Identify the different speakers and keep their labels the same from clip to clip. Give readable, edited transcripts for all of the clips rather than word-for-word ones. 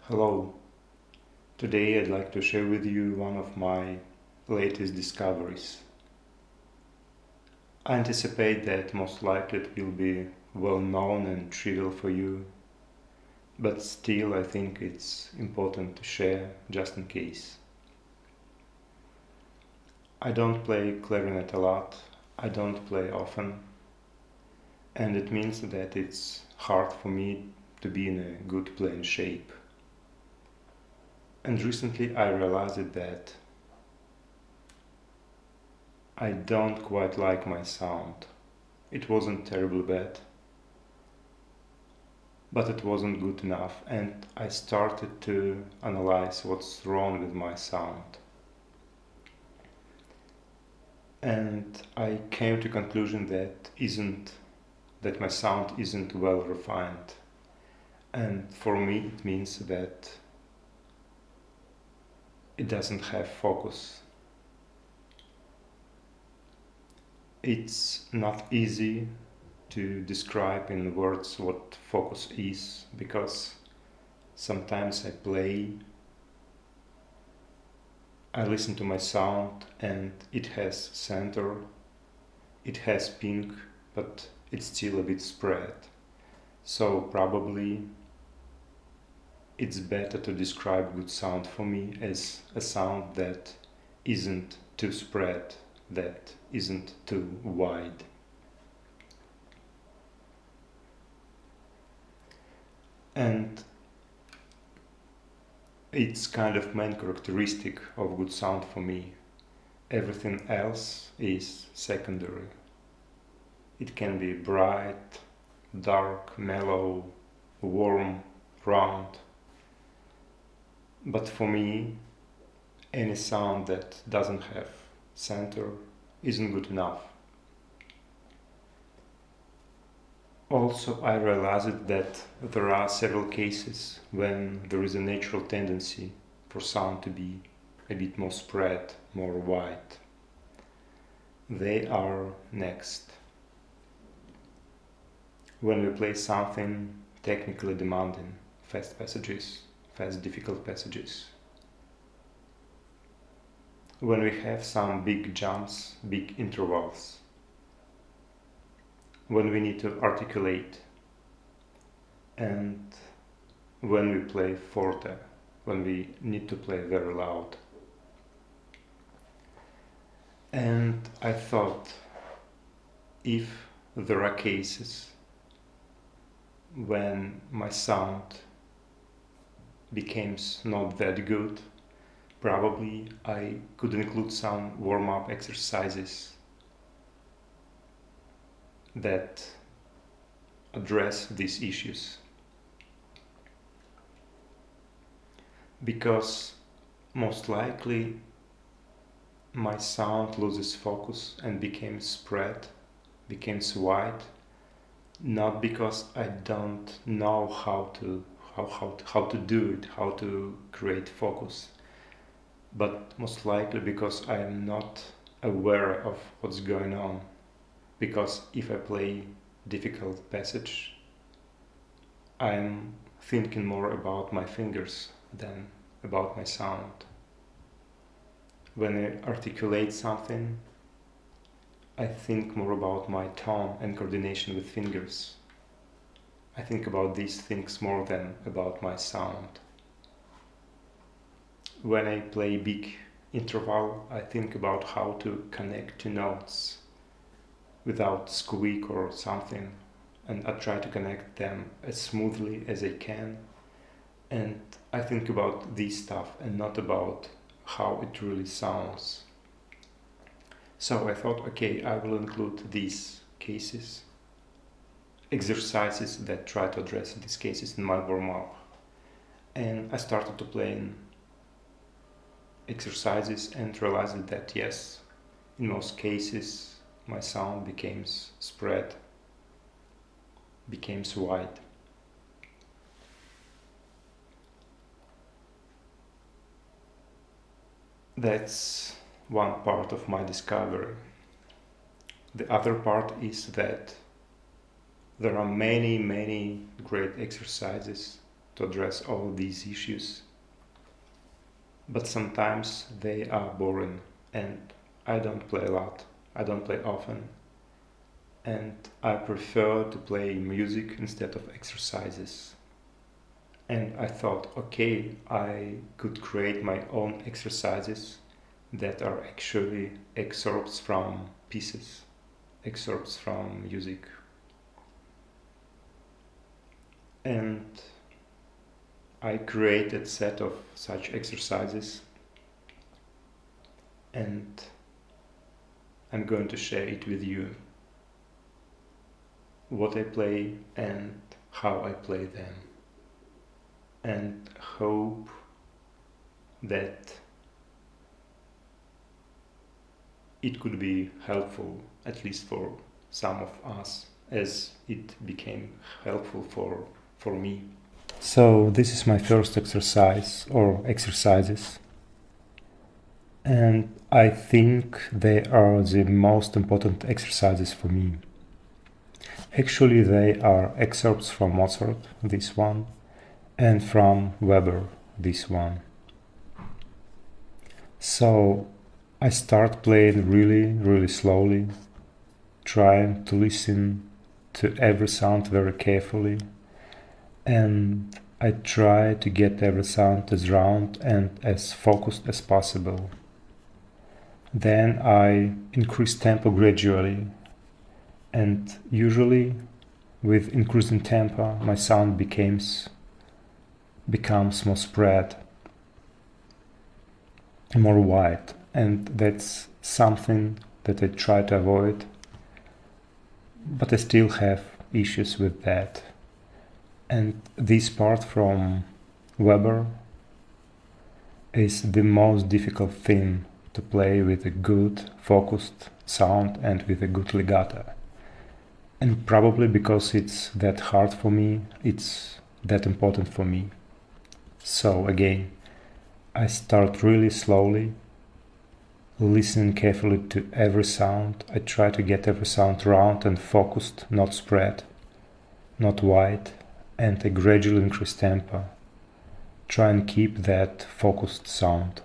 Speaker 1: Hello, today I'd like to share with you one of my latest discoveries. I anticipate that most likely it will be well known and trivial for you, but still I think it's important to share just in case. I don't play clarinet a lot, I don't play often, and it means that it's hard for me to be in a good playing shape. And recently I realized that I don't quite like my sound. It wasn't terribly bad, but it wasn't good enough, and I started to analyze what's wrong with my sound. And I came to conclusion that my sound isn't well refined. And for me it means that it doesn't have focus. It's not easy to describe in words what focus is, because sometimes I listen to my sound and it has center, it has pink, but it's still a bit spread. So probably it's better to describe good sound for me as a sound that isn't too spread, that isn't too wide. And it's kind of main characteristic of good sound for me. Everything else is secondary. It can be bright, dark, mellow, warm, round. But for me, any sound that doesn't have center isn't good enough. Also, I realized that there are several cases when there is a natural tendency for sound to be a bit more spread, more wide. They are next. When we play something technically demanding, fast passages, fast difficult passages. When we have some big jumps, big intervals. When we need to articulate, and when we play forte, when we need to play very loud. And I thought, if there are cases when my sound becomes not that good, probably I could include some warm-up exercises that address these issues. Because most likely my sound loses focus and becomes spread, becomes wide, not because I don't know how to do it, how to create focus, but most likely because I am not aware of what's going on. Because if I play difficult passage, I'm thinking more about my fingers than about my sound. When I articulate something, I think more about my tone and coordination with fingers. I think about these things more than about my sound. When I play big interval, I think about how to connect two notes without squeak or something, and I try to connect them as smoothly as I can. And I think about this stuff and not about how it really sounds. So I thought, okay, I will include these cases, exercises that try to address these cases in my warm-up. And I started to play exercises and realized that yes, in most cases my sound becomes spread, becomes wide. That's one part of my discovery. The other part is that there are many great exercises to address all these issues. But sometimes they are boring and I don't play a lot, I don't play often, and I prefer to play music instead of exercises. And I thought, okay, I could create my own exercises that are actually excerpts from pieces, excerpts from music. And I created a set of such exercises and I'm going to share it with you, what I play and how I play them, and hope that it could be helpful, at least for some of us, as it became helpful for me. So this is my first exercise or exercises, and I think they are the most important exercises for me. Actually, they are excerpts from Mozart, this one, and from Weber, this one. So I start playing really slowly, trying to listen to every sound very carefully, and I try to get every sound as round and as focused as possible. Then I increase tempo gradually, and usually with increasing tempo my sound becomes more spread, more wide, and that's something that I try to avoid, but I still have issues with that. And this part from Weber is the most difficult thing to play with a good focused sound and with a good legato. And probably because it's that hard for me, it's that important for me. So again, I start really slowly, listening carefully to every sound. I try to get every sound round and focused, not spread, not wide, and I gradually increase tempo. Try and keep that focused sound.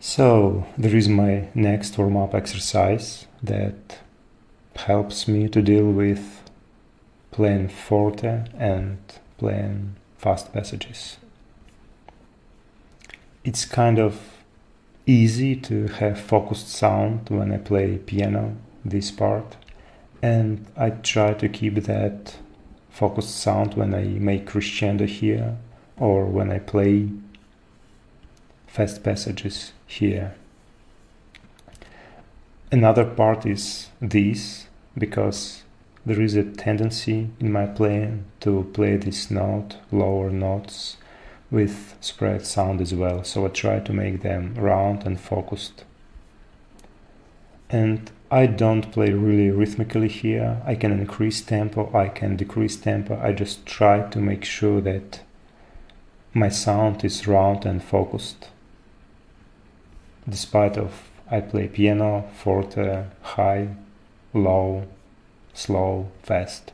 Speaker 1: So there is my next warm-up exercise that helps me to deal with playing forte and playing fast passages. It's kind of easy to have focused sound when I play piano, this part, and I try to keep that focused sound when I make crescendo here or when I play fast passages here. Another part is this, because there is a tendency in my playing to play this note, lower notes, with spread sound as well, so I try to make them round and focused. And I don't play really rhythmically here. I can increase tempo, I can decrease tempo. I just try to make sure that my sound is round and focused. Despite of I play piano, forte, high, low, slow, fast.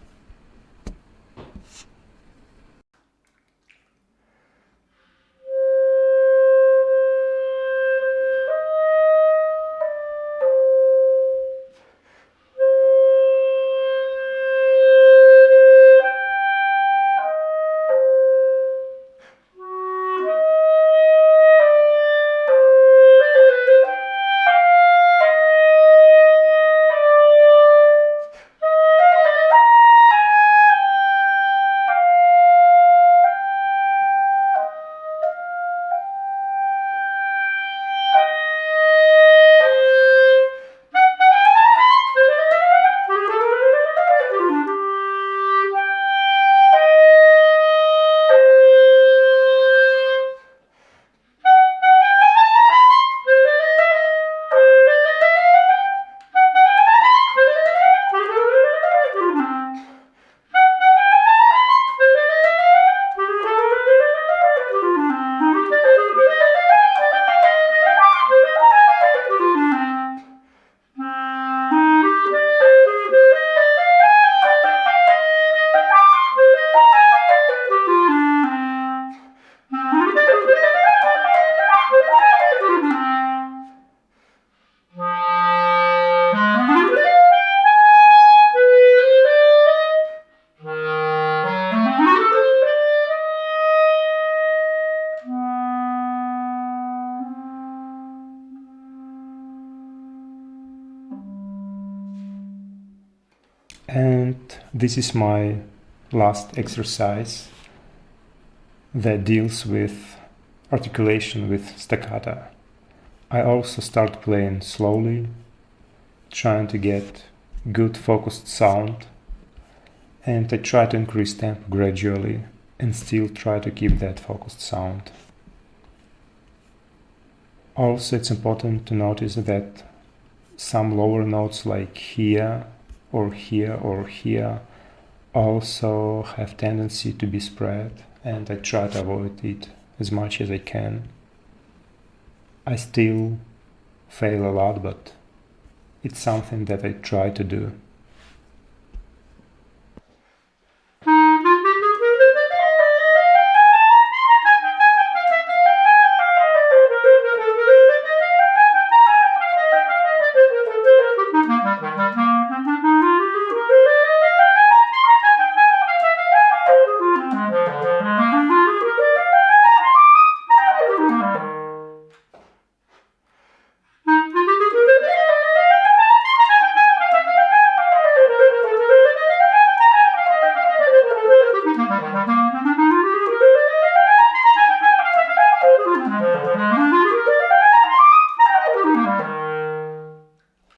Speaker 1: And this is my last exercise that deals with articulation with staccato. I also start playing slowly, trying to get good focused sound, and I try to increase tempo gradually and still try to keep that focused sound. Also, it's important to notice that some lower notes like here or here or here also have tendency to be spread, and I try to avoid it as much as I can. I still fail a lot, but it's something that I try to do.